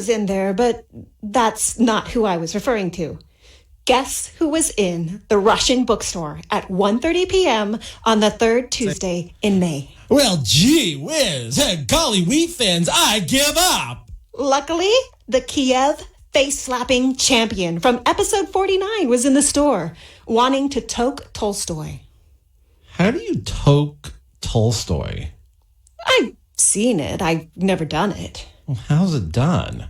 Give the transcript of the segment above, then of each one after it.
was in there, but that's not who I was referring to. Guess who was in the Russian bookstore at 1:30 p.m. on the third Tuesday in May? Well, gee whiz. Golly wheat thins, I give up. Luckily, the Kiev face-slapping champion from episode 49 was in the store, wanting to toke Tolstoy. How do you toke Tolstoy? I've seen it. I've never done it. Well, how's it done?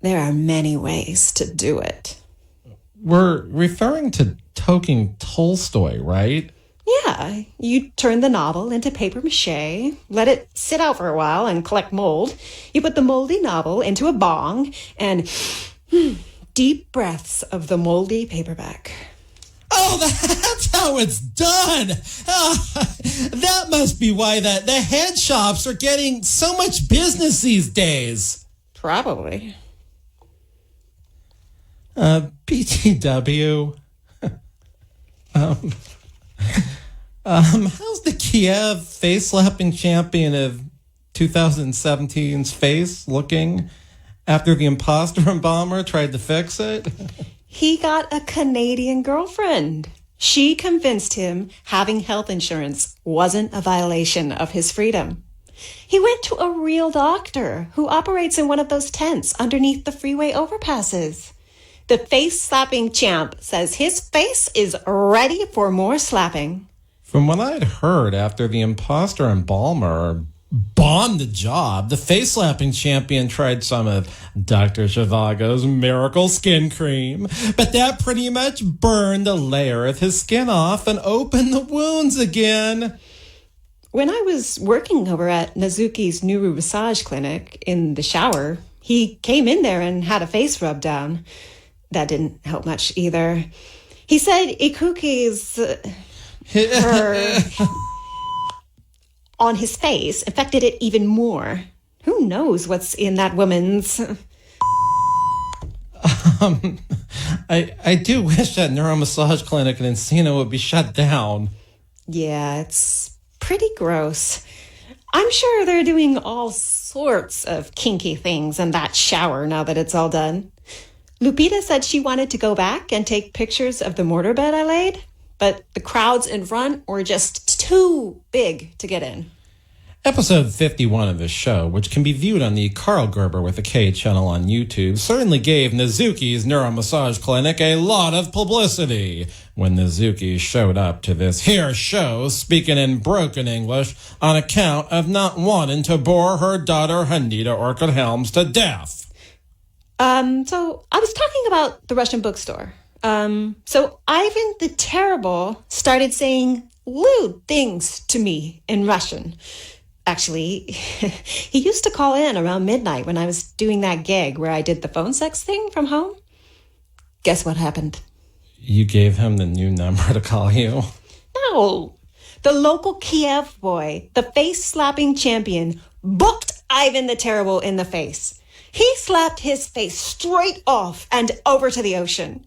There are many ways to do it. We're referring to toking Tolstoy, right? Yeah, you turn the novel into paper mache, let it sit out for a while and collect mold. You put the moldy novel into a bong and deep breaths of the moldy paperback. Oh, that's how it's done. That must be why the head shops are getting so much business these days. Probably. BTW. How's the Kiev face-slapping champion of 2017's face looking after the imposter embalmer tried to fix it? He got a Canadian girlfriend. She convinced him having health insurance wasn't a violation of his freedom. He went to a real doctor who operates in one of those tents underneath the freeway overpasses. The face-slapping champ says his face is ready for more slapping. From what I'd heard, after the imposter embalmer bombed the job, the face-slapping champion tried some of Dr. Zhivago's miracle skin cream, but that pretty much burned a layer of his skin off and opened the wounds again. When I was working over at Nazuki's Nuru massage clinic in the shower, he came in there and had a face rub down. That didn't help much either. He said Ikuki's on his face affected it even more. Who knows what's in that woman's... I do wish that neuromassage clinic in Encino would be shut down. Yeah, it's pretty gross. I'm sure they're doing all sorts of kinky things in that shower now that it's all done. Lupita said she wanted to go back and take pictures of the mortar bed I laid, but the crowds in front were just too big to get in. Episode 51 of this show, which can be viewed on the Karl Gerber with a K channel on YouTube, certainly gave Nazuki's neuromassage clinic a lot of publicity when Nazuki showed up to this here show speaking in broken English on account of not wanting to bore her daughter Hanita Orchid Helms to death. So I was talking about the Russian bookstore. So Ivan the Terrible started saying lewd things to me in Russian. Actually, he used to call in around midnight when I was doing that gig where I did the phone sex thing from home. Guess what happened? You gave him the new number to call you? No. The local Kiev boy, the face-slapping champion, booked Ivan the Terrible in the face. He slapped his face straight off and over to the ocean.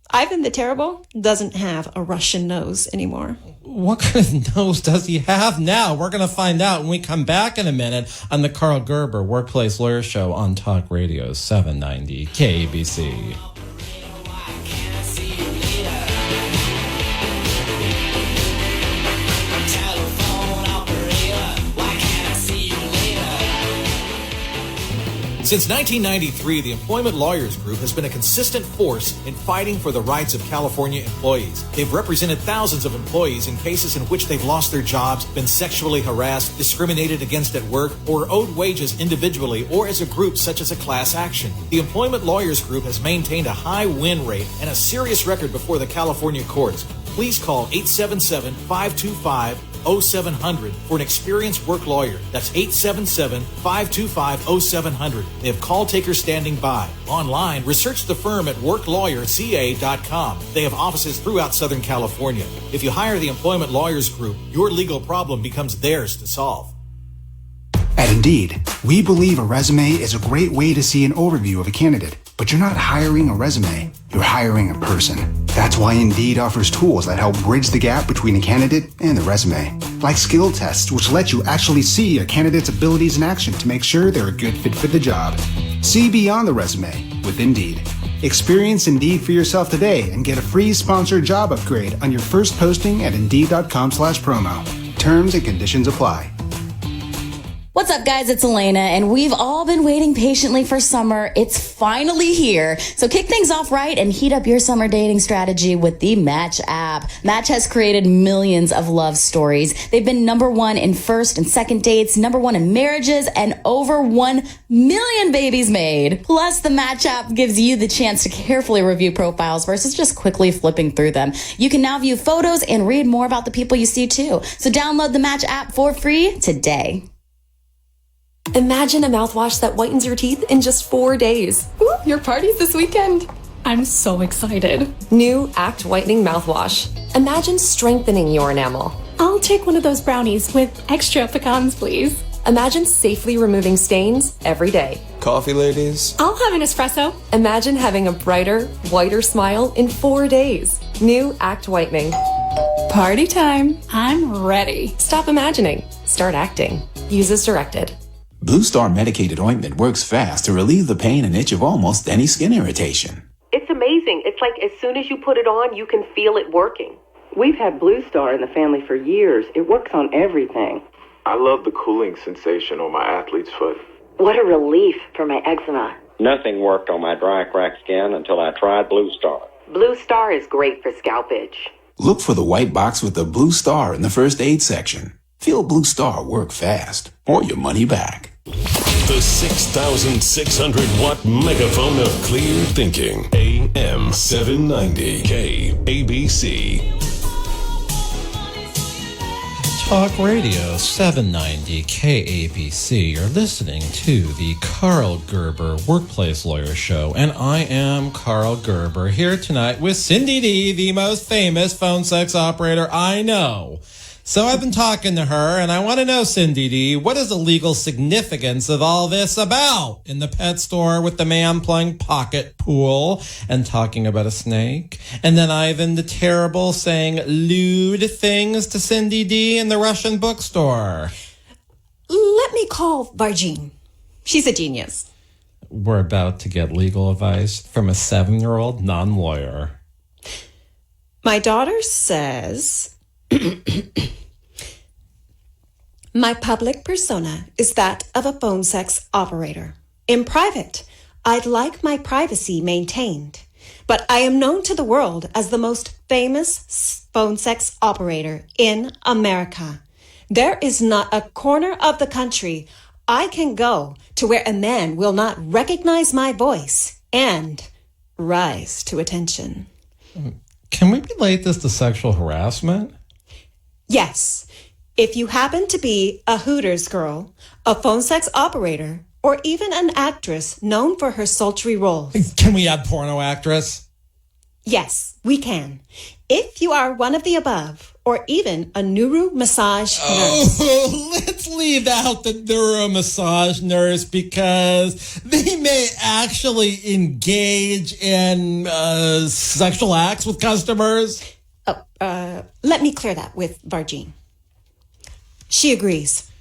Ivan the Terrible doesn't have a Russian nose anymore. What kind of nose does he have now? We're going to find out when we come back in a minute on the Karl Gerber Workplace Lawyer Show on Talk Radio 790 KABC. Since 1993, the Employment Lawyers Group has been a consistent force in fighting for the rights of California employees. They've represented thousands of employees in cases in which they've lost their jobs, been sexually harassed, discriminated against at work, or owed wages individually or as a group such as a class action. The Employment Lawyers Group has maintained a high win rate and a serious record before the California courts. Please call 877-525-0700 for an experienced work lawyer. That's 877-525-0700. They have call takers standing by. Online, research the firm at worklawyerca.com. They have offices throughout Southern California. If you hire the Employment Lawyers Group, your legal problem becomes theirs to solve. At Indeed, we believe a resume is a great way to see an overview of a candidate. But you're not hiring a resume, you're hiring a person. That's why Indeed offers tools that help bridge the gap between a candidate and the resume. Like skill tests, which let you actually see a candidate's abilities in action to make sure they're a good fit for the job. See beyond the resume with Indeed. Experience Indeed for yourself today and get a free sponsored job upgrade on your first posting at Indeed.com/promo. Terms and conditions apply. What's up, guys? It's Elena, and we've all been waiting patiently for summer. It's finally here. So kick things off right and heat up your summer dating strategy with the Match app. Match has created millions of love stories. They've been #1 in first and second dates, #1 in marriages, and over 1 million babies made. Plus, the Match app gives you the chance to carefully review profiles versus just quickly flipping through them. You can now view photos and read more about the people you see, too. So download the Match app for free today. Imagine a mouthwash that whitens your teeth in just 4 days. Ooh, your party's this weekend. I'm so excited. New Act Whitening Mouthwash. Imagine strengthening your enamel. I'll take one of those brownies with extra pecans, please. Imagine safely removing stains every day. Coffee, ladies? I'll have an espresso. Imagine having a brighter, whiter smile in 4 days. New Act Whitening. Party time. I'm ready. Stop imagining. Start acting. Use as directed. Blue Star medicated ointment works fast to relieve the pain and itch of almost any skin irritation. It's amazing. It's like as soon as you put it on, you can feel it working. We've had Blue Star in the family for years. It works on everything. I love the cooling sensation on my athlete's foot. What a relief for my eczema. Nothing worked on my dry, cracked skin until I tried Blue Star. Blue Star is great for scalp itch. Look for the white box with the Blue Star in the first aid section. Feel Blue Star work fast, or your money back. The 6,600 watt megaphone of clear thinking. AM 790 KABC. Talk Radio 790 KABC. You're listening to the Karl Gerber Workplace Lawyer Show, and I am Karl Gerber here tonight with Cindy D, the most famous phone sex operator I know. So I've been talking to her, and I want to know, Cindy D, what is the legal significance of all this about? In the pet store with the man playing pocket pool and talking about a snake, and then Ivan the Terrible saying lewd things to Cindy D in the Russian bookstore. Let me call Vargine. She's a genius. We're about to get legal advice from a 7-year-old non-lawyer. My daughter says... My public persona is that of a phone sex operator. In private, I'd like my privacy maintained, but I am known to the world as the most famous phone sex operator in America. There is not a corner of the country I can go to where a man will not recognize my voice and rise to attention. Can we relate this to sexual harassment? Yes. If you happen to be a Hooters girl, a phone sex operator, or even an actress known for her sultry roles. Can we add porno actress? Yes, we can. If you are one of the above, or even a neuro massage nurse. Oh, let's leave out the neuro massage nurse because they may actually engage in sexual acts with customers. Let me clear that with Vargine. She agrees.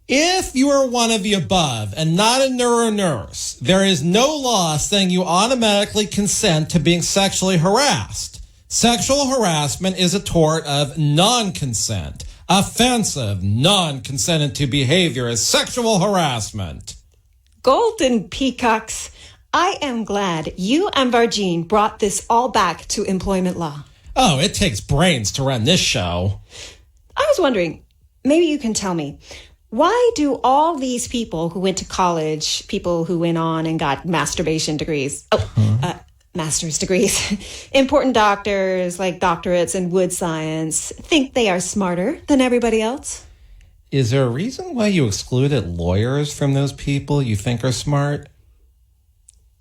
If you are one of the above and not a neuro nurse, there is no law saying you automatically consent to being sexually harassed. Sexual harassment is a tort of non-consent. Offensive, non-consented to behavior is sexual harassment. Golden peacocks, I am glad you and Vargine brought this all back to employment law. Oh, it takes brains to run this show. I was wondering, maybe you can tell me, why do all these people who went to college, people who went on and got masturbation degrees, master's degrees, important doctors like doctorates in wood science, think they are smarter than everybody else? Is there a reason why you excluded lawyers from those people you think are smart?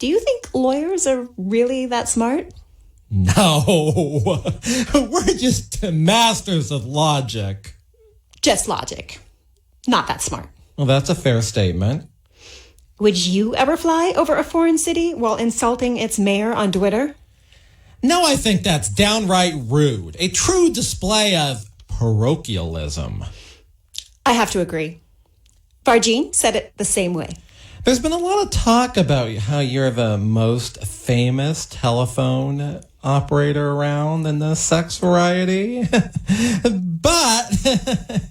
Do you think lawyers are really that smart? No, we're just masters of logic. Just logic. Not that smart. Well, that's a fair statement. Would you ever fly over a foreign city while insulting its mayor on Twitter? No, I think that's downright rude. A true display of parochialism. I have to agree. Vargine said it the same way. There's been a lot of talk about how you're the most famous telephone operator around in the sex variety. But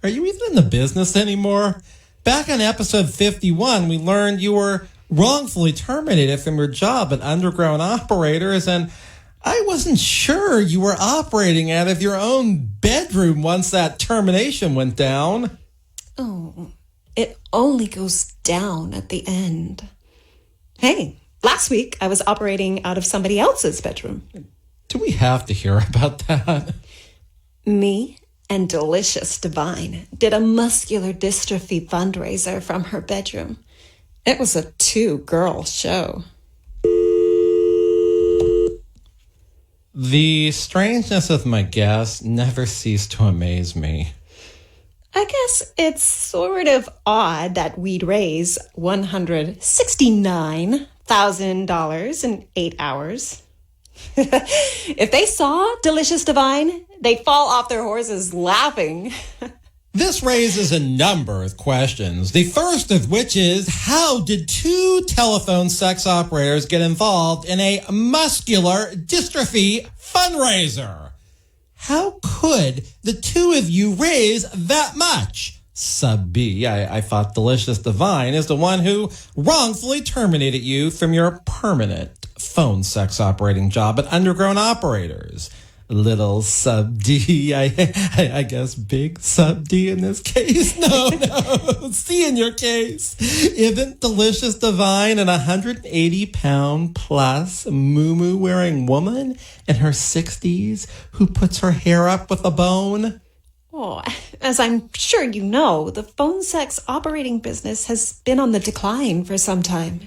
are you even in the business anymore? Back on episode 51, we learned you were wrongfully terminated from your job at Underground Operators, and I wasn't sure you were operating out of your own bedroom once that termination went down. Oh, it only goes down at the end. Hey, last week I was operating out of somebody else's bedroom. Do we have to hear about that? Me and Delicious Devine did a Muscular Dystrophy Fund Raiser from her bedroom. It was a 2-girl show. The strangeness of my guests never ceased to amaze me. I guess it's sort of odd that we'd raise $169,000 in 8 hours. If they saw Delicious Devine, they'd fall off their horses laughing. This raises a number of questions. The first of which is, how did 2 telephone sex operators get involved in a muscular dystrophy fundraiser? How could the 2 of you raise that much? Sub B, I thought Delicious Devine is the one who wrongfully terminated you from your permanent phone sex operating job at Underground Operators. Little Sub D, I guess big Sub D in this case. No, C in your case. Isn't Delicious Devine an 180-pound plus moo-moo wearing woman in her 60s who puts her hair up with a bone? Oh, as I'm sure you know, the phone sex operating business has been on the decline for some time.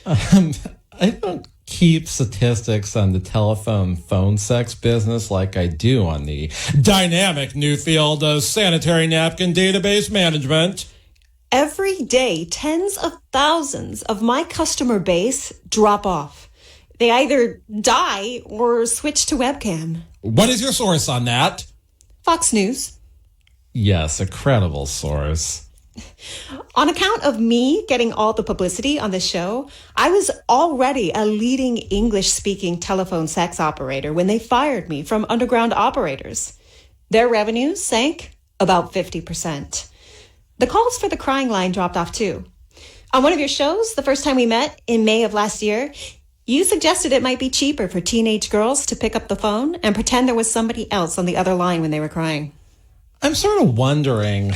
I don't keep statistics on the telephone phone sex business like I do on the dynamic new field of sanitary napkin database management. Every day, tens of thousands of my customer base drop off. They either die or switch to webcam. What is your source on that? Fox News. Yes, a credible source. On account of me getting all the publicity on the show, I was already a leading English-speaking telephone sex operator when they fired me from Underground Operators. Their revenues sank about 50%. The calls for the crying line dropped off too. On one of your shows, the first time we met in May of last year, you suggested it might be cheaper for teenage girls to pick up the phone and pretend there was somebody else on the other line when they were crying. I'm sort of wondering,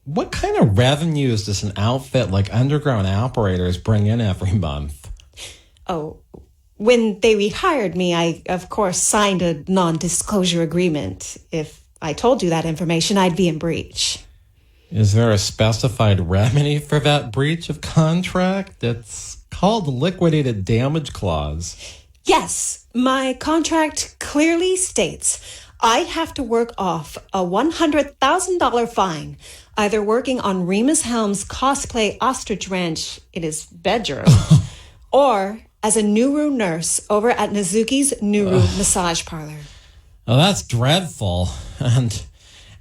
what kind of revenues does an outfit like Underground Operators bring in every month? Oh, when they rehired me, I, of course, signed a non-disclosure agreement. If I told you that information, I'd be in breach. Is there a specified remedy for that breach of contract? It's called the liquidated damage clause. Yes, my contract clearly states I have to work off a $100,000 fine, either working on Remus Helm's cosplay ostrich ranch in his bedroom, or as a Nuru nurse over at Nazuki's Nuru massage parlor. Oh, that's dreadful. And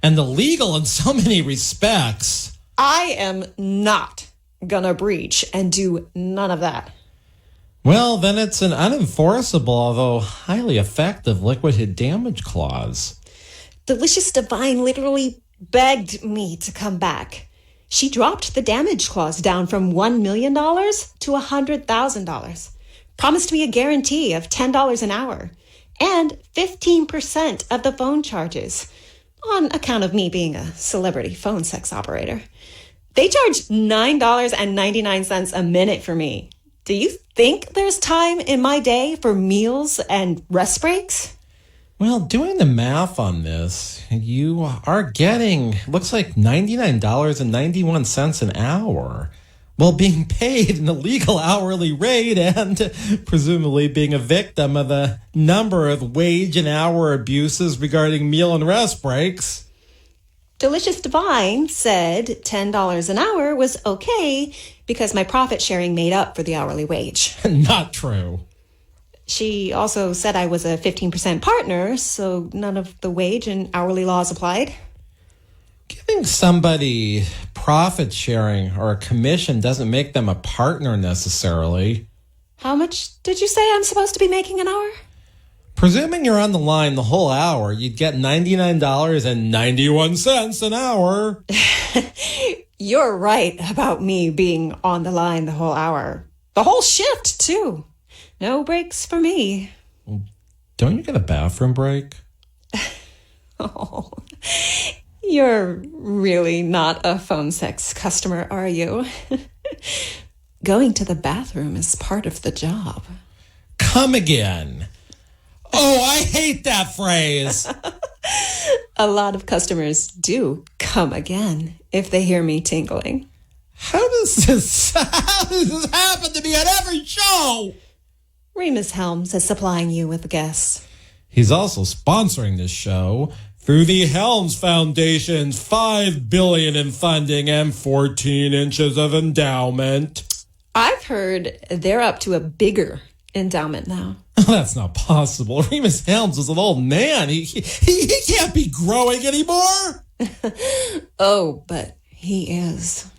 illegal in so many respects. I am not gonna breach and do none of that. Well, then it's an unenforceable, although highly effective, liquidated damage clause. Delicious Devine literally begged me to come back. She dropped the damage clause down from $1 million to $100,000. Promised me a guarantee of $10 an hour and 15% of the phone charges on account of me being a celebrity phone sex operator. They charge $9.99 a minute for me. Do you think there's time in my day for meals and rest breaks? Well, doing the math on this, you are getting, looks like $99.91 an hour, while being paid an illegal hourly rate and presumably being a victim of a number of wage and hour abuses regarding meal and rest breaks. Delicious Devine said $10 an hour was okay because my profit sharing made up for the hourly wage. Not true. She also said I was a 15% partner, so none of the wage and hourly laws applied. Giving somebody profit sharing or a commission doesn't make them a partner necessarily. How much did you say I'm supposed to be making an hour? Presuming you're on the line the whole hour, you'd get $99.91 an hour. You're right about me being on the line the whole hour. The whole shift, too. No breaks for me. Don't you get a bathroom break? Oh, you're really not a phone sex customer, are you? Going to the bathroom is part of the job. Come again. Oh, I hate that phrase. A lot of customers do come again if they hear me tingling. How does this happen to me at every show? Remus Helms is supplying you with guests. He's also sponsoring this show through the Helms Foundation's $5 billion in funding and 14 inches of endowment. I've heard they're up to a bigger endowment now. That's not possible. Remus Helms is an old man. He can't be growing anymore. Oh, but he is.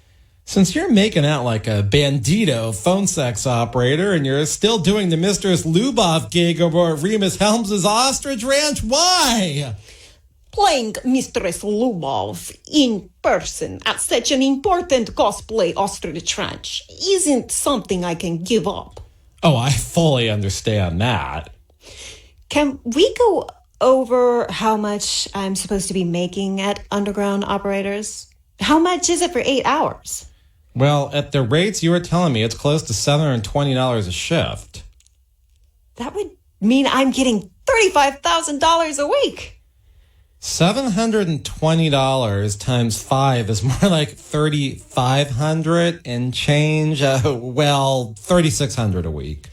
Since you're making out like a bandito phone sex operator and you're still doing the Mistress Lubov gig over at Remus Helms' Ostrich Ranch, why? Playing Mistress Lubov in person at such an important cosplay ostrich ranch isn't something I can give up. Oh, I fully understand that. Can we go over how much I'm supposed to be making at Underground Operators? How much is it for 8 hours? Well, at the rates you were telling me, it's close to $720 a shift. That would mean I'm getting $35,000 a week. $720 times 5 is more like $3,500 and change. Well, $3,600 a week.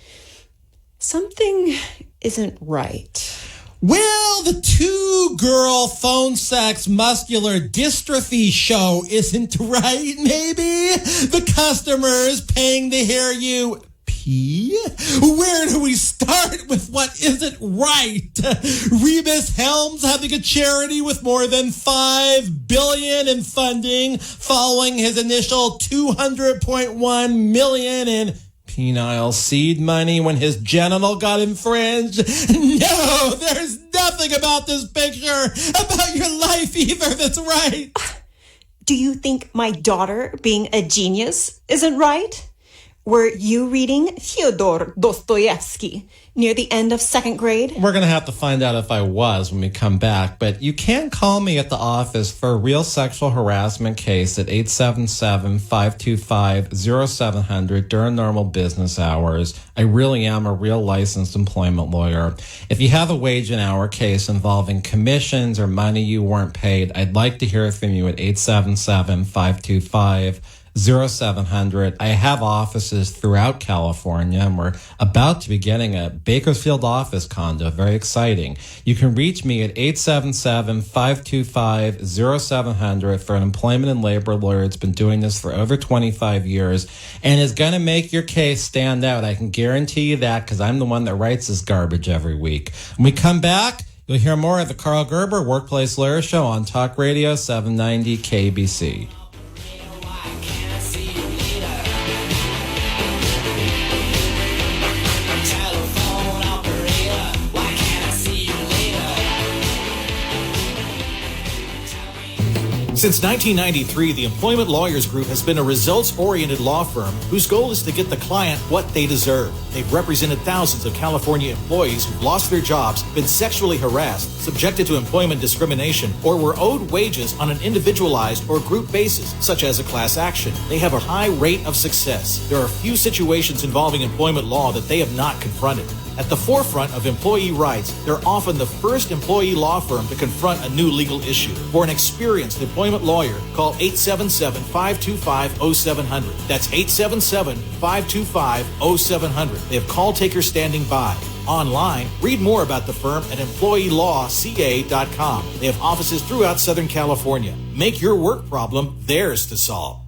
Something isn't right. Well, the two-girl phone sex muscular dystrophy show isn't right, maybe? The customers paying to hear you pee? Where do we start with what isn't right? Remus Helms having a charity with more than $5 billion in funding following his initial $200.1 million in penile seed money when his genital got infringed. No, there's nothing about this picture, about your life either, that's right. Do you think my daughter being a genius isn't right? Were you reading Fyodor Dostoevsky near the end of second grade? We're going to have to find out if I was when we come back, but you can call me at the office for a real sexual harassment case at 877-525-0700 during normal business hours. I really am a real licensed employment lawyer. If you have a wage and hour case involving commissions or money you weren't paid, I'd like to hear from you at 877-525-0700. I have offices throughout California, and we're about to be getting a Bakersfield office condo. Very exciting. You can reach me at 877-525-0700 for an employment and labor lawyer that's been doing this for over 25 years and is going to make your case stand out. I can guarantee you that because I'm the one that writes this garbage every week. When we come back, you'll hear more of the Karl Gerber Workplace Lawyer Show on Talk Radio 790 KABC. Since 1993, the Employment Lawyers Group has been a results-oriented law firm whose goal is to get the client what they deserve. They've represented thousands of California employees who've lost their jobs, been sexually harassed, subjected to employment discrimination, or were owed wages on an individualized or group basis, such as a class action. They have a high rate of success. There are few situations involving employment law that they have not confronted. At the forefront of employee rights, they're often the first employee law firm to confront a new legal issue. For an experienced employment lawyer, call 877-525-0700. That's 877-525-0700. They have call takers standing by. Online, read more about the firm at employeelawca.com. They have offices throughout Southern California. Make your work problem theirs to solve.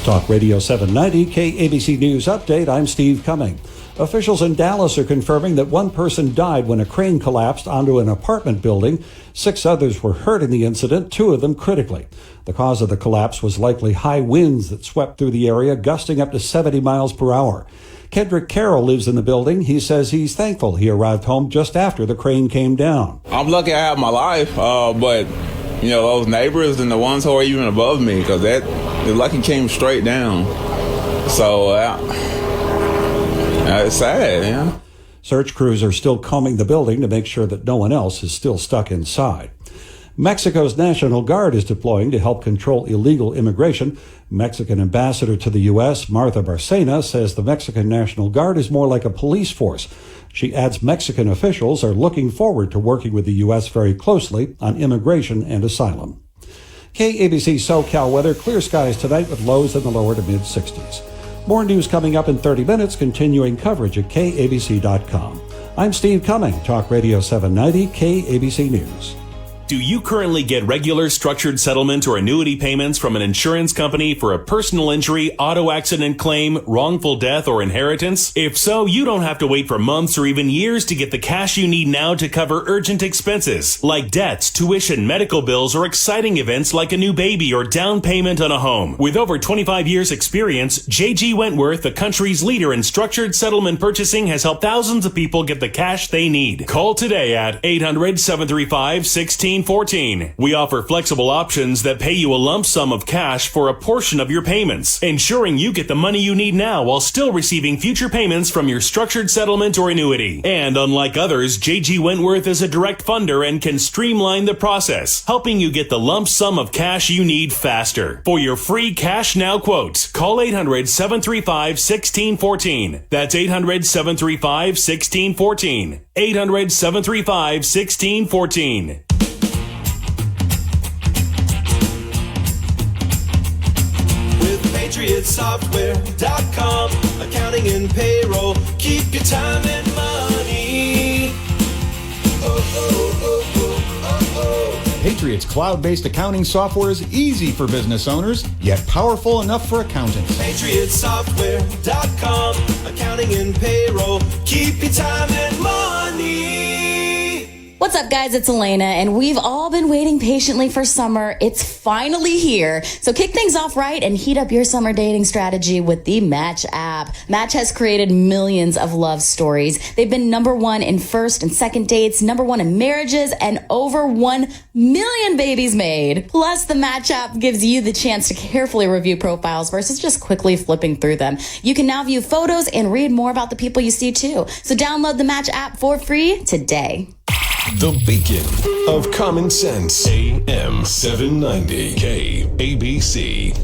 Talk Radio 790, KABC News Update. I'm Steve Cumming. Officials in Dallas are confirming that one person died when a crane collapsed onto an apartment building. 6 others were hurt in the incident, 2 of them critically. The cause of the collapse was likely high winds that swept through the area, gusting up to 70 miles per hour. Kendrick Carroll lives in the building. He says he's thankful he arrived home just after the crane came down. I'm lucky I have my life, but those neighbors and the ones who are even above me, because the lucky came straight down. So it's sad, yeah. Search crews are still combing the building to make sure that no one else is still stuck inside. Mexico's National Guard is deploying to help control illegal immigration. Mexican ambassador to the U.S., Martha Barcena, says the Mexican National Guard is more like a police force. She adds Mexican officials are looking forward to working with the U.S. very closely on immigration and asylum. KABC SoCal weather, clear skies tonight with lows in the lower to mid-60s. More news coming up in 30 minutes, continuing coverage at KABC.com. I'm Steve Cumming, Talk Radio 790, KABC News. Do you currently get regular structured settlement or annuity payments from an insurance company for a personal injury, auto accident claim, wrongful death, or inheritance? If so, you don't have to wait for months or even years to get the cash you need now to cover urgent expenses like debts, tuition, medical bills, or exciting events like a new baby or down payment on a home. With over 25 years experience, J.G. Wentworth, the country's leader in structured settlement purchasing, has helped thousands of people get the cash they need. Call today at 800-735-1614. We offer flexible options that pay you a lump sum of cash for a portion of your payments, ensuring you get the money you need now while still receiving future payments from your structured settlement or annuity. And unlike others, J.G. Wentworth is a direct funder and can streamline the process, helping you get the lump sum of cash you need faster. For your free Cash Now quote, call 800-735-1614. That's 800-735-1614. 800-735-1614. PatriotSoftware.com, accounting and payroll, keep your time and money. Patriot's cloud-based accounting software is easy for business owners, yet powerful enough for accountants. PatriotSoftware.com, accounting and payroll, keep your time and money. What's up, guys? It's Elena, and we've all been waiting patiently for summer. It's finally here. So kick things off right and heat up your summer dating strategy with the Match app. Match has created millions of love stories. They've been #1 in first and second dates, #1 in marriages, and over 1 million babies made. Plus, the Match app gives you the chance to carefully review profiles versus just quickly flipping through them. You can now view photos and read more about the people you see, too. So download the Match app for free today. The beacon of common sense. AM 790 KABC.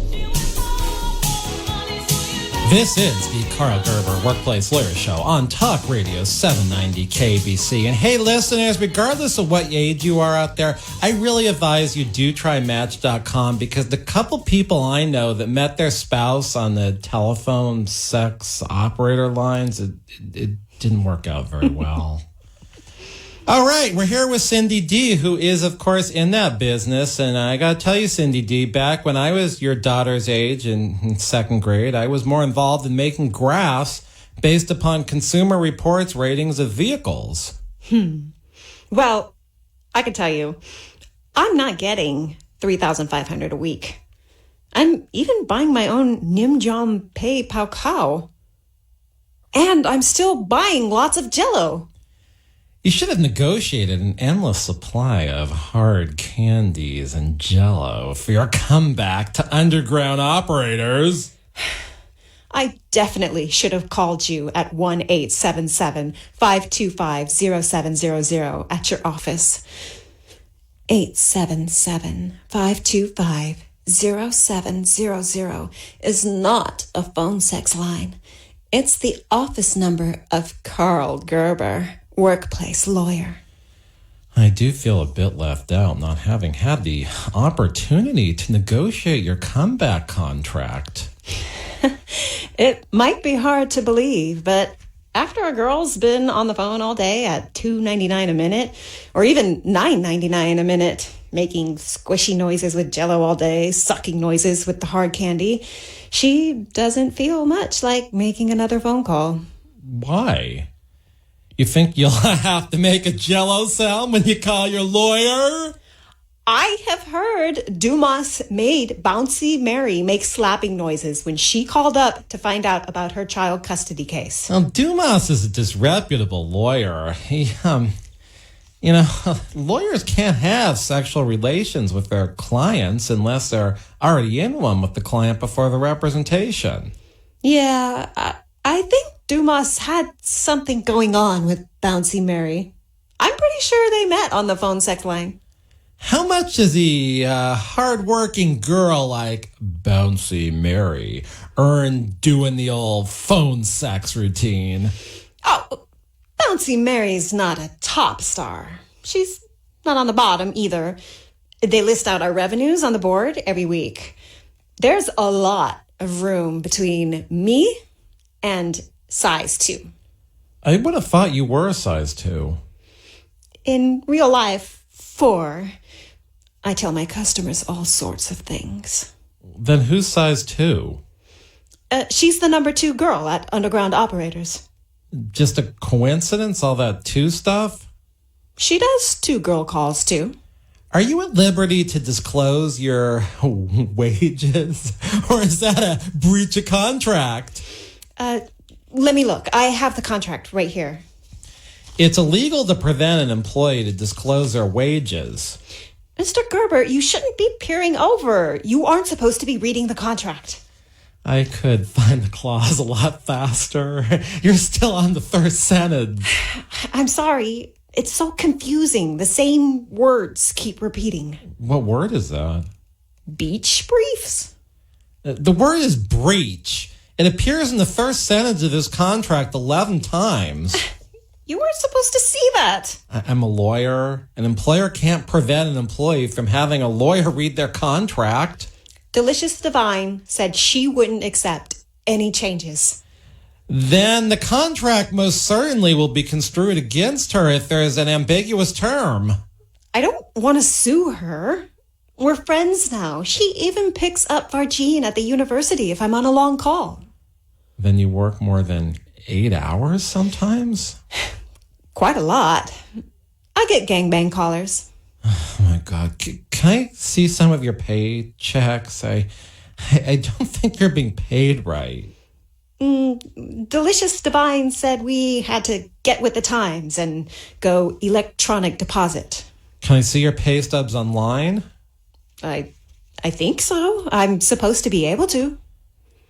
This is the Karl Gerber Workplace Lawyer Show on Talk Radio 790 KBC. And hey, listeners, regardless of what age you are out there, I really advise you do try Match.com, because the couple people I know that met their spouse on the telephone sex operator lines, it didn't work out very well. All right, we're here with Cindy D, who is, of course, in that business. And I got to tell you, Cindy D, back when I was your daughter's age in second grade, I was more involved in making graphs based upon Consumer Reports ratings of vehicles. Well, I can tell you, I'm not getting $3,500 a week. I'm even buying my own Nim Jom Pei Pao Kao. And I'm still buying lots of Jell-O. You should have negotiated an endless supply of hard candies and Jell-O for your comeback to underground operators. I definitely should have called you at 1-877-525-0700 at your office. 877-525-0700 is not a phone sex line. It's the office number of Karl Gerber, workplace lawyer. I do feel a bit left out not having had the opportunity to negotiate your comeback contract. It might be hard to believe, but after a girl's been on the phone all day at $2.99 a minute, or even $9.99 a minute, making squishy noises with Jell-O all day, sucking noises with the hard candy, she doesn't feel much like making another phone call. Why? You think you'll have to make a jello sound when you call your lawyer? I have heard Dumas made Bouncy Mary make slapping noises when she called up to find out about her child custody case. Well, Dumas is a disreputable lawyer. He, lawyers can't have sexual relations with their clients unless they're already in one with the client before the representation. Yeah, I think Dumas had something going on with Bouncy Mary. I'm pretty sure they met on the phone sex line. How much does a hard-working girl like Bouncy Mary earn doing the old phone sex routine? Oh, Bouncy Mary's not a top star. She's not on the bottom either. They list out our revenues on the board every week. There's a lot of room between me and size 2. I would have thought you were a size 2. In real life, 4. I tell my customers all sorts of things. Then who's size 2? She's the number 2 girl at Underground Operators. Just a coincidence, all that 2 stuff? She does 2 girl calls, too. Are you at liberty to disclose your wages? Or is that a breach of contract? Let me look. I have the contract right here. It's illegal to prevent an employee to disclose their wages. Mr. Gerber, you shouldn't be peering over. You aren't supposed to be reading the contract. I could find the clause a lot faster. You're still on the first sentence. I'm sorry. It's so confusing. The same words keep repeating. What word is that? Beach briefs. The word is breach. It appears in the first sentence of this contract 11 times. You weren't supposed to see that. I'm a lawyer. An employer can't prevent an employee from having a lawyer read their contract. Delicious Devine said she wouldn't accept any changes. Then the contract most certainly will be construed against her if there is an ambiguous term. I don't want to sue her. We're friends now. She even picks up Vargine at the university if I'm on a long call. Then you work more than 8 hours sometimes? Quite a lot. I get gangbang callers. Oh my God. Can I see some of your paychecks? I don't think you're being paid right. Delicious Devine said we had to get with the times and go electronic deposit. Can I see your pay stubs online? I think so. I'm supposed to be able to.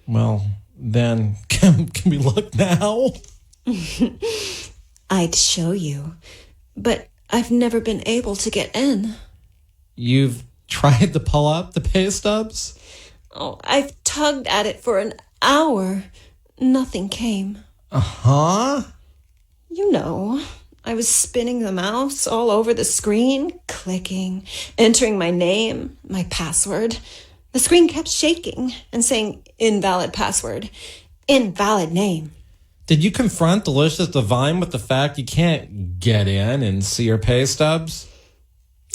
Well, then can we look now? I'd show you, but I've never been able to get in. You've tried to pull up the pay stubs? Oh, I've tugged at it for an hour. Nothing came. Uh-huh. You know, I was spinning the mouse all over the screen, clicking, entering my name, my password. The screen kept shaking and saying, invalid password, invalid name. Did you confront Delicious Devine with the fact you can't get in and see your pay stubs?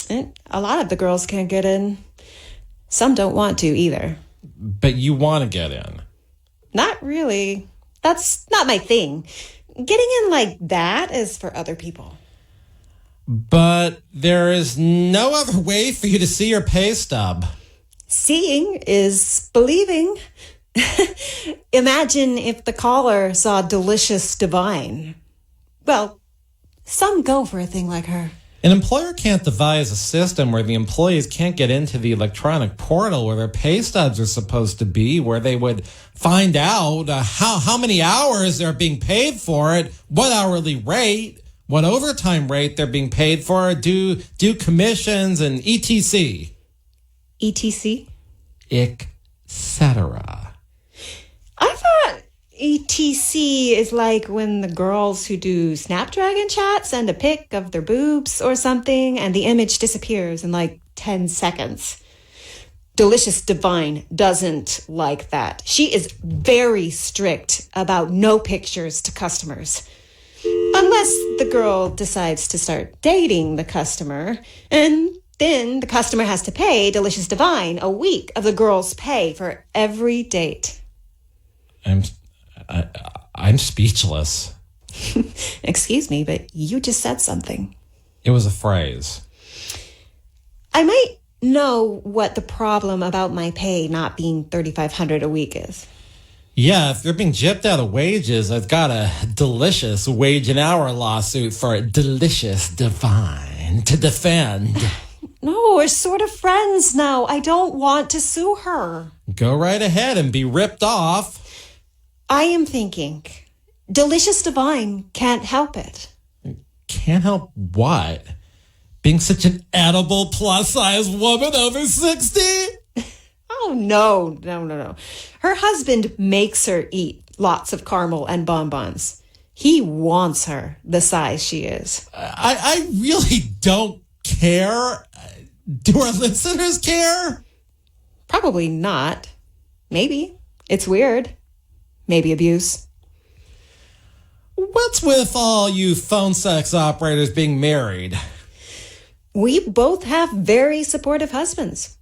A lot of the girls can't get in. Some don't want to either. But you want to get in? Not really. That's not my thing. Getting in like that is for other people. But there is no other way for you to see your pay stub. Seeing is believing. Imagine if the caller saw Delicious Devine. Well, some go for a thing like her. An employer can't devise a system where the employees can't get into the electronic portal where their pay stubs are supposed to be, where they would find out how many hours they're being paid for it, what hourly rate, what overtime rate they're being paid for, do commissions, and etc. ETC? Etc. I thought ETC is like when the girls who do Snapdragon chat send a pic of their boobs or something and the image disappears in like 10 seconds. Delicious Devine doesn't like that. She is very strict about no pictures to customers. Unless the girl decides to start dating the customer, and then the customer has to pay Delicious Devine a week of the girl's pay for every date. I'm I'm speechless. Excuse me, but you just said something. It was a phrase. I might know what the problem about my pay not being $3,500 a week is. Yeah, if you're being gypped out of wages, I've got a delicious wage and hour lawsuit for Delicious Devine to defend. No, we're sort of friends now. I don't want to sue her. Go right ahead and be ripped off. I am thinking, Delicious Devine can't help it. Can't help what? Being such an edible plus-size woman over 60? Oh, no. Her husband makes her eat lots of caramel and bonbons. He wants her the size she is. I really don't care. Do our listeners care? Probably not. Maybe. It's weird. Maybe abuse. What's with all you phone sex operators being married? We both have very supportive husbands.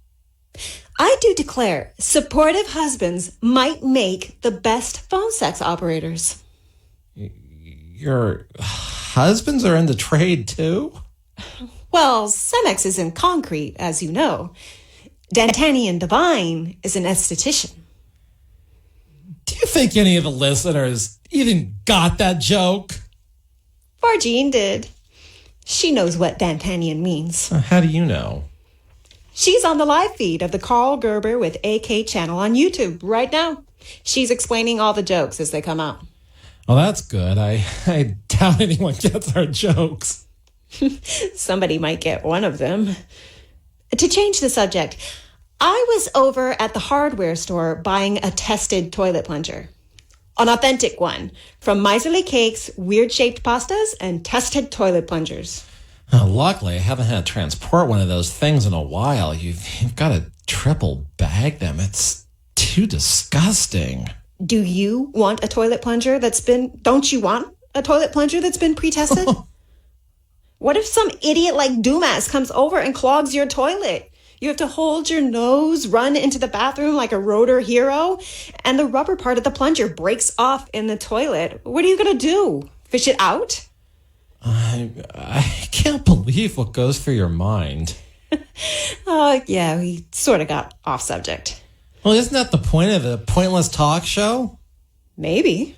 I do declare, supportive husbands might make the best phone sex operators. Your husbands are in the trade too? Well, Cemex is in concrete, as you know. Dantanian Devine is an esthetician. Do you think any of the listeners even got that joke? Vargine did. She knows what Dantanian means. How do you know? She's on the live feed of the Karl Gerber with AK channel on YouTube right now. She's explaining all the jokes as they come out. Well, that's good. I doubt anyone gets our jokes. Somebody might get one of them. To change the subject, I was over at the hardware store buying a tested toilet plunger. An authentic one from Miserly Cakes, weird-shaped pastas, and tested toilet plungers. Oh, luckily, I haven't had to transport one of those things in a while. You've got to triple bag them. It's too disgusting. Do you want a toilet plunger don't you want a toilet plunger that's been pre-tested? What if some idiot like Dumas comes over and clogs your toilet? You have to hold your nose, run into the bathroom like a rotor hero, and the rubber part of the plunger breaks off in the toilet. What are you going to do? Fish it out? I can't believe what goes through your mind. Yeah, we sort of got off subject. Well, isn't that the point of a pointless talk show? Maybe.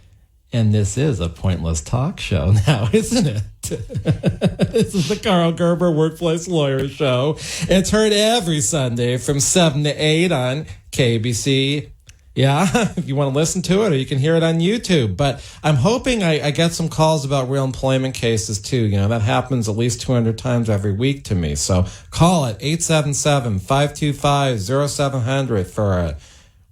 And this is a pointless talk show now, isn't it? This is the Karl Gerber Workplace Lawyer Show. It's heard every Sunday from 7 to 8 on KABC. Yeah, if you want to listen to it, or you can hear it on YouTube. But I'm hoping I get some calls about real employment cases, too. You know, that happens at least 200 times every week to me. So call it 877-525-0700 for a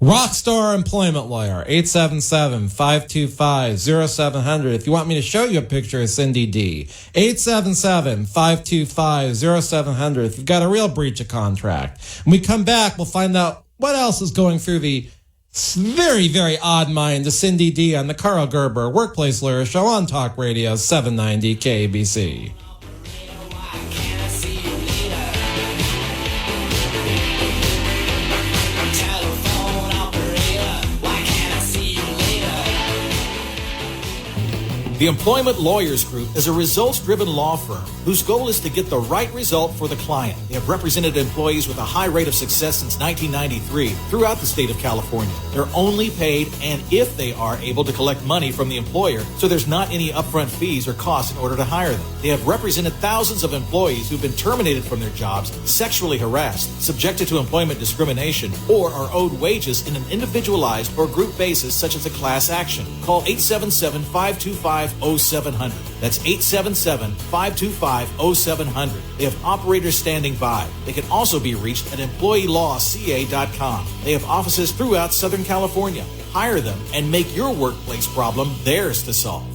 rockstar employment lawyer. 877-525-0700. If you want me to show you a picture of Cindy D. 877-525-0700. If you've got a real breach of contract. When we come back, we'll find out what else is going through the very, very odd mind of Cindy D on the Karl Gerber Workplace Lawyer Show on Talk Radio 790 KABC. The Employment Lawyers Group is a results-driven law firm whose goal is to get the right result for the client. They have represented employees with a high rate of success since 1993 throughout the state of California. They're only paid and if they are able to collect money from the employer, so there's not any upfront fees or costs in order to hire them. They have represented thousands of employees who've been terminated from their jobs, sexually harassed, subjected to employment discrimination, or are owed wages in an individualized or group basis such as a class action. Call 877-525-0700. That's 877-525-0700. They have operators standing by. They can also be reached at employeelawca.com. They have offices throughout Southern California. Hire them and make your workplace problem theirs to solve.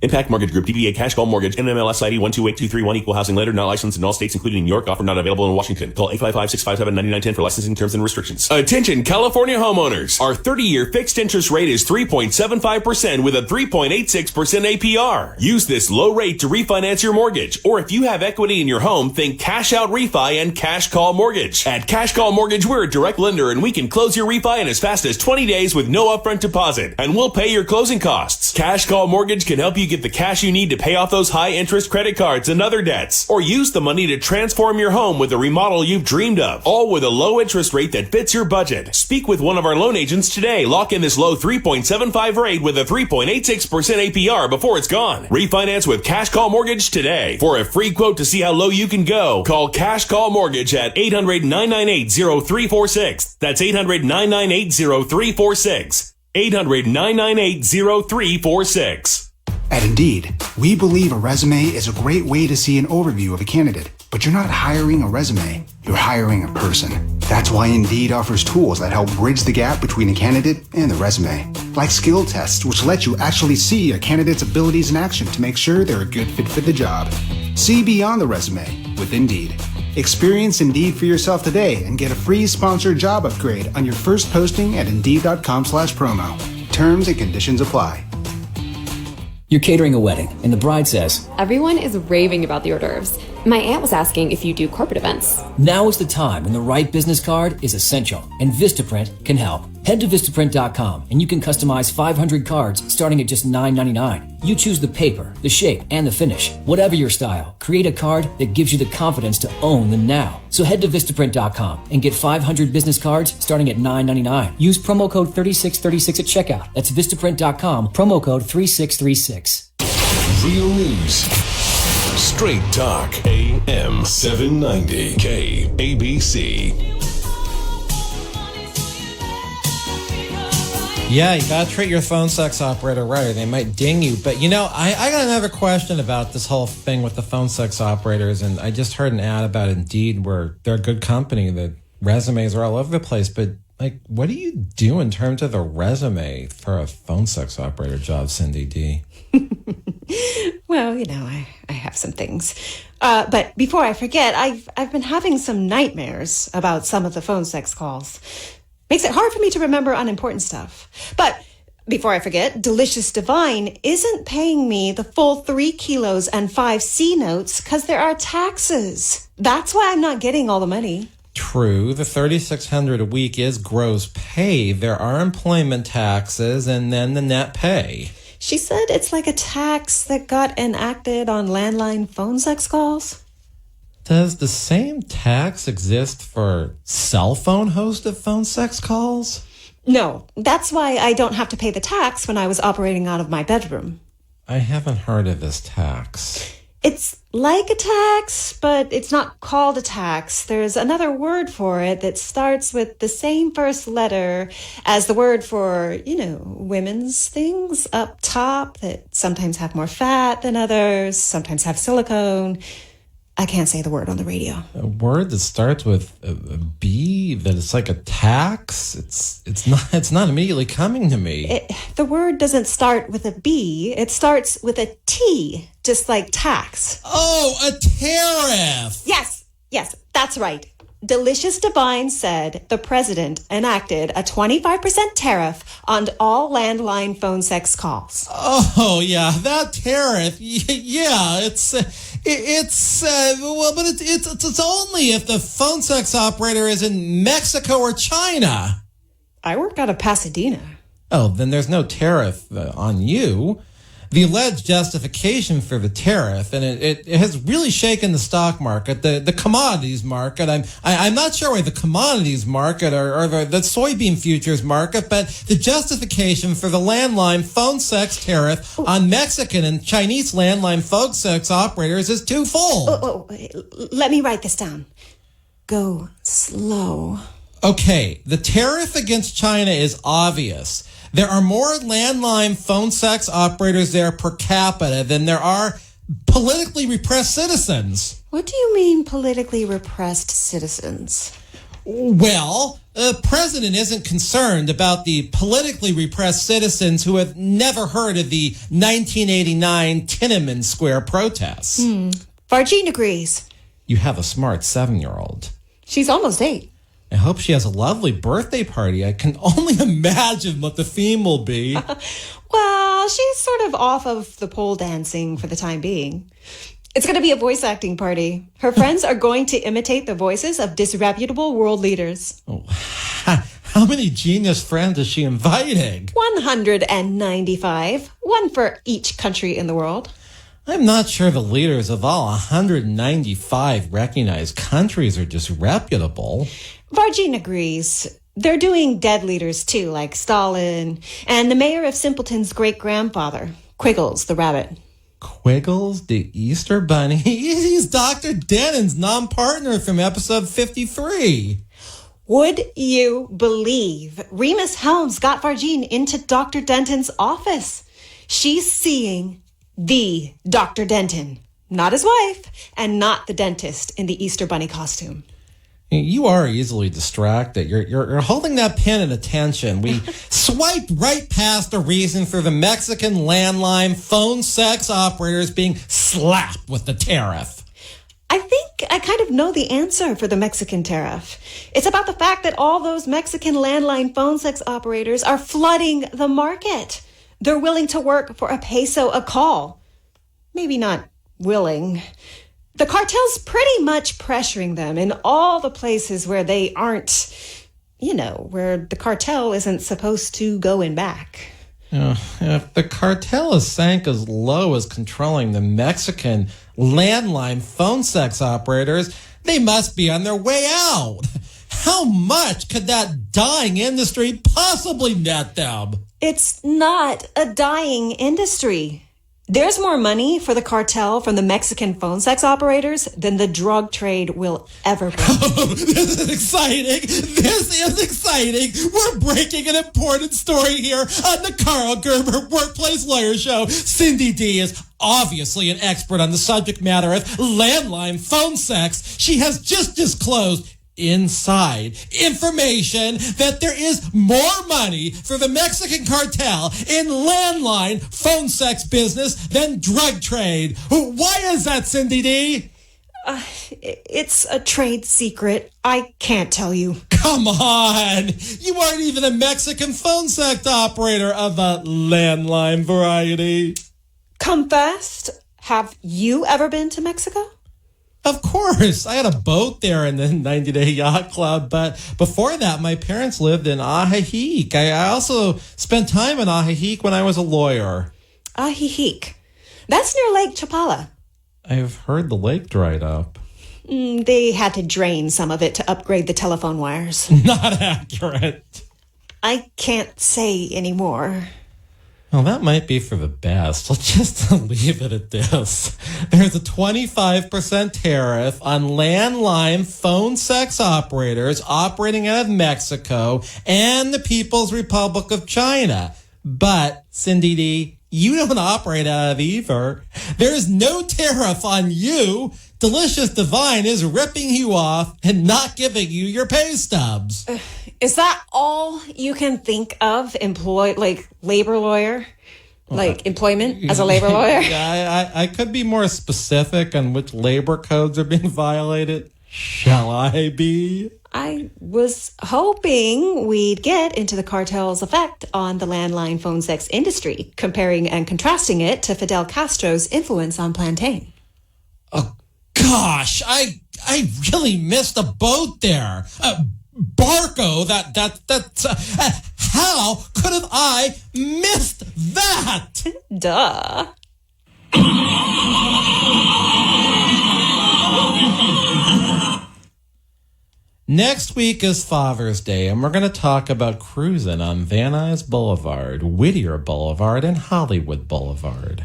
Impact Mortgage Group, DBA Cash Call Mortgage, NMLS ID 128231, equal housing lender, not licensed in all states, including New York. Offer not available in Washington. Call 855-657-9910 for licensing terms and restrictions. Attention, California homeowners. Our 30-year fixed interest rate is 3.75% with a 3.86% APR. Use this low rate to refinance your mortgage. Or if you have equity in your home, think Cash Out Refi and Cash Call Mortgage. At Cash Call Mortgage, we're a direct lender and we can close your refi in as fast as 20 days with no upfront deposit. And we'll pay your closing costs. Cash Call Mortgage can help you get the cash you need to pay off those high interest credit cards and other debts. Or use the money to transform your home with a remodel you've dreamed of. All with a low interest rate that fits your budget. Speak with one of our loan agents today. Lock in this low 3.75 rate with a 3.86% APR before it's gone. Refinance with Cash Call Mortgage today. For a free quote to see how low you can go, call Cash Call Mortgage at 800-998-0346. That's 800-998-0346. 800-998-0346. At Indeed, we believe a resume is a great way to see an overview of a candidate. But you're not hiring a resume, you're hiring a person. That's why Indeed offers tools that help bridge the gap between a candidate and the resume. Like skill tests, which let you actually see a candidate's abilities in action to make sure they're a good fit for the job. See beyond the resume with Indeed. Experience Indeed for yourself today and get a free sponsored job upgrade on your first posting at Indeed.com/promo. Terms and conditions apply. You're catering a wedding, and the bride says, Everyone is raving about the hors d'oeuvres. My aunt was asking if you do corporate events. now is the time when the right business card is essential, and Vistaprint can help. Head to Vistaprint.com, and you can customize 500 cards starting at just $9.99. You choose the paper, the shape, and the finish. Whatever your style, create a card that gives you the confidence to own the now. So head to Vistaprint.com and get 500 business cards starting at $9.99. Use promo code 3636 at checkout. That's Vistaprint.com, promo code 3636. Real news. Straight Talk. AM 790. KABC. Yeah, you gotta treat your phone sex operator right or they might ding you. But you know, I got another question about this whole thing with the phone sex operators, and I just heard an ad about Indeed where they're a good company. The resumes are all over the place, but like, what do you do in terms of the resume for a phone sex operator job, Cindy D? Well, you know, I have some things. But before I forget, I've been having some nightmares about some of the phone sex calls. Makes it hard for me to remember unimportant stuff. But before I forget, Delicious Devine isn't paying me the full 3 kilos and 5 C notes because there are taxes. That's why I'm not getting all the money. True, the $3,600 a week is gross pay. There are employment taxes and then the net pay. She said it's like a tax that got enacted on landline phone sex calls. Does the same tax exist for cell phone hosted phone sex calls? No, that's why I don't have to pay the tax when I was operating out of my bedroom. I haven't heard of this tax. It's like a tax, but it's not called a tax. There's another word for it that starts with the same first letter as the word for, you know, women's things up top that sometimes have more fat than others, sometimes have silicone. I can't say the word on the radio. A word that starts with a B, that it's like a tax? It's not immediately coming to me. The word doesn't start with a B. It starts with a T, just like tax. Oh, a tariff! Yes, that's right. Delicious Devine said the president enacted a 25% tariff on all landline phone sex calls. Oh, yeah, that tariff. Yeah, it's only if the phone sex operator is in Mexico or China. I work out of Pasadena. Oh, then there's no tariff on you. The alleged justification for the tariff, and it has really shaken the stock market, the commodities market. I'm not sure why the commodities market or the soybean futures market, but the justification for the landline phone sex tariff on Mexican and Chinese landline phone sex operators is twofold. Let me write this down. Go slow. Okay, the tariff against China is obvious. There are more landline phone sex operators there per capita than there are politically repressed citizens. What do you mean politically repressed citizens? Well, The president isn't concerned about the politically repressed citizens who have never heard of the 1989 Tiananmen Square protests. Vargine agrees. You have a smart 7-year-old. She's almost 8. I hope she has a lovely birthday party. I can only imagine what the theme will be. Well, she's sort of off of the pole dancing for the time being. It's going to be a voice acting party. Her friends are going to imitate the voices of disreputable world leaders. Oh, how many genius friends is she inviting? 195. One for each country in the world. I'm not sure the leaders of all 195 recognized countries are disreputable. Vargine agrees. They're doing dead leaders too, like Stalin and the mayor of Simpleton's great-grandfather, Quiggles the rabbit. Quiggles the Easter Bunny? He's Dr. Denton's non-partner from episode 53. Would you believe Remus Helms got Vargine into Dr. Denton's office? She's seeing the Dr. Denton, not his wife, and not the dentist in the Easter Bunny costume. You are easily distracted. You're holding that pin at attention. We swiped right past the reason for the Mexican landline phone sex operators being slapped with the tariff. I think I kind of know the answer for the Mexican tariff. It's about the fact that all those Mexican landline phone sex operators are flooding the market. They're willing to work for a peso a call. Maybe not willing. The cartel's pretty much pressuring them in all the places where they aren't, where the cartel isn't supposed to go in back. If the cartel is sank as low as controlling the Mexican landline phone sex operators, they must be on their way out. How much could that dying industry possibly net them? It's not a dying industry. There's more money for the cartel from the Mexican phone sex operators than the drug trade will ever bring. Oh, this is exciting. This is exciting. We're breaking an important story here on the Karl Gerber Workplace Lawyer Show. Cindy D is obviously an expert on the subject matter of landline phone sex. She has just disclosed inside information that there is more money for the Mexican cartel in landline phone sex business than drug trade. Why is that, Cindy D? It's a trade secret. I can't tell you. Come on! You aren't even a Mexican phone sex operator of a landline variety. Come fast. Have you ever been to Mexico? Of course. I had a boat there in the 90-Day Yacht Club, but before that, my parents lived in Ajijic. I also spent time in Ajijic when I was a lawyer. Ajijic. That's near Lake Chapala. I've heard the lake dried up. They had to drain some of it to upgrade the telephone wires. Not accurate. I can't say anymore. Well, that might be for the best. Let's just leave it at this. There's a 25% tariff on landline phone sex operators operating out of Mexico and the People's Republic of China. But, Cindy D, you don't operate out of either. There's no tariff on you. Delicious Devine is ripping you off and not giving you your pay stubs. Is that all you can think of? Labor lawyer? Employment as a labor lawyer? Yeah, I could be more specific on which labor codes are being violated. Shall I be? I was hoping we'd get into the cartel's effect on the landline phone sex industry, comparing and contrasting it to Fidel Castro's influence on plantain. Oh, gosh, I really missed a boat there. Barco, how could have I missed that? Duh. Next week is Father's Day, and we're going to talk about cruising on Van Nuys Boulevard, Whittier Boulevard, and Hollywood Boulevard.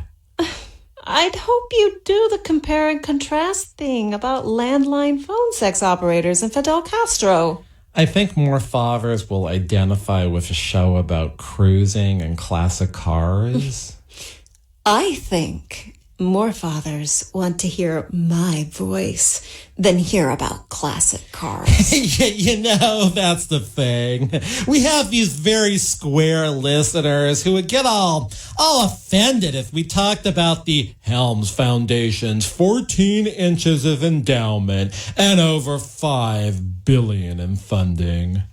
I'd hope you'd do the compare and contrast thing about landline phone sex operators and Fidel Castro. I think more fathers will identify with a show about cruising and classic cars. I think More fathers want to hear my voice than hear about classic cars. That's the thing. We have these very square listeners who would get all offended if we talked about the Helms Foundation's 14 inches of endowment and over $5 billion in funding.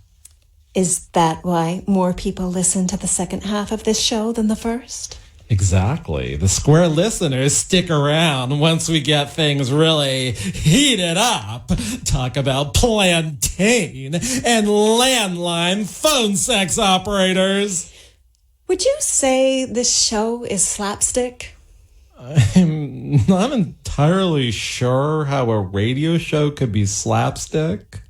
Is that why more people listen to the second half of this show than the first? Exactly. The square listeners stick around once we get things really heated up. Talk about plantain and landline phone sex operators. Would you say this show is slapstick? I'm not entirely sure how a radio show could be slapstick.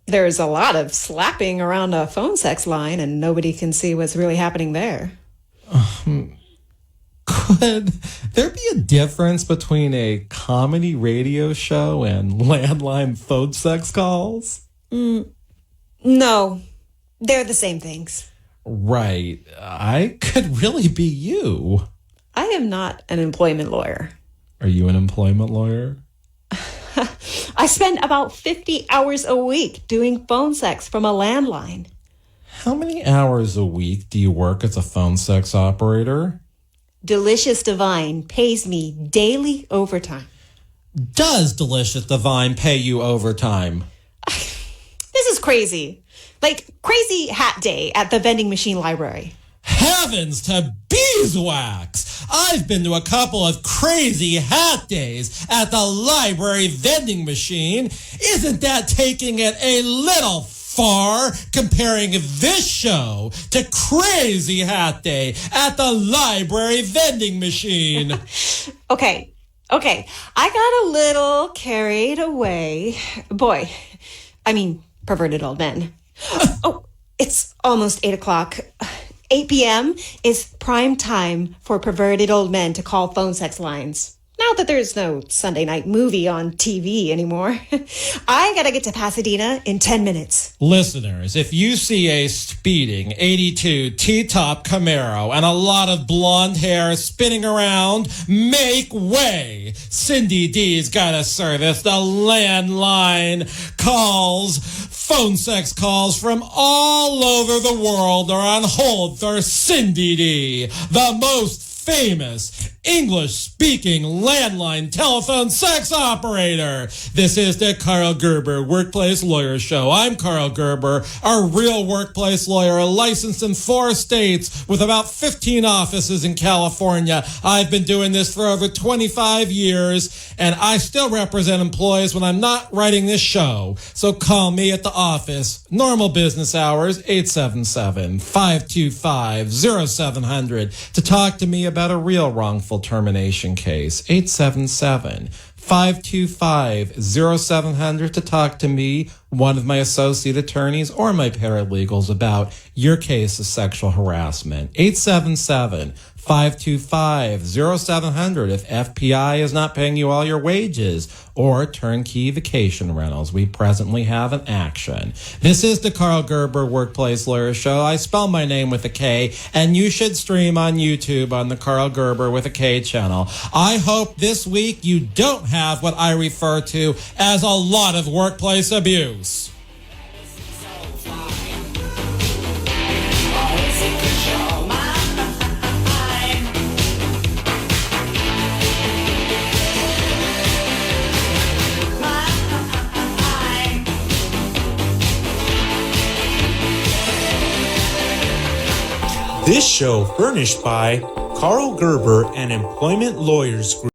There's a lot of slapping around a phone sex line and nobody can see what's really happening there. Could there be a difference between a comedy radio show and landline phone sex calls? No, they're the same things. Right. I could really be you. I am not an employment lawyer. Are you an employment lawyer? I spend about 50 hours a week doing phone sex from a landline. How many hours a week do you work as a phone sex operator? Delicious Devine pays me daily overtime. Does Delicious Devine pay you overtime? This is crazy. Like crazy hat day at the vending machine library. Heavens to beeswax! I've been to a couple of crazy hat days at the library vending machine. Isn't that taking it a little far, comparing this show to Crazy Hat Day at the library vending machine? Okay. I got a little carried away. Perverted old men. Oh, it's almost 8 o'clock. 8 p.m. is prime time for perverted old men to call phone sex lines. Now that there's no Sunday night movie on TV anymore, I gotta get to Pasadena in 10 minutes. Listeners, if you see a speeding 82 T-top Camaro and a lot of blonde hair spinning around, make way. Cindy D's got a service. The landline calls, phone sex calls from all over the world are on hold for Cindy D, the most famous English-speaking landline telephone sex operator. This is the Karl Gerber Workplace Lawyer Show. I'm Karl Gerber, a real workplace lawyer, licensed in 4 states with about 15 offices in California. I've been doing this for over 25 years, and I still represent employees when I'm not writing this show. So call me at the office. Normal business hours, 877-525-0700 to talk to me about a real wrongful termination case. 877-525-0700 to talk to me, one of my associate attorneys, or my paralegals about your case of sexual harassment. 877-525-0700 if FPI is not paying you all your wages, or turnkey vacation rentals. We presently have an action. This is the Karl Gerber Workplace Lawyer Show. I spell my name with a K, and you should stream on YouTube on the Karl Gerber with a K channel. I hope this week you don't have what I refer to as a lot of workplace abuse. This show furnished by Karl Gerber and Employment Lawyers Group.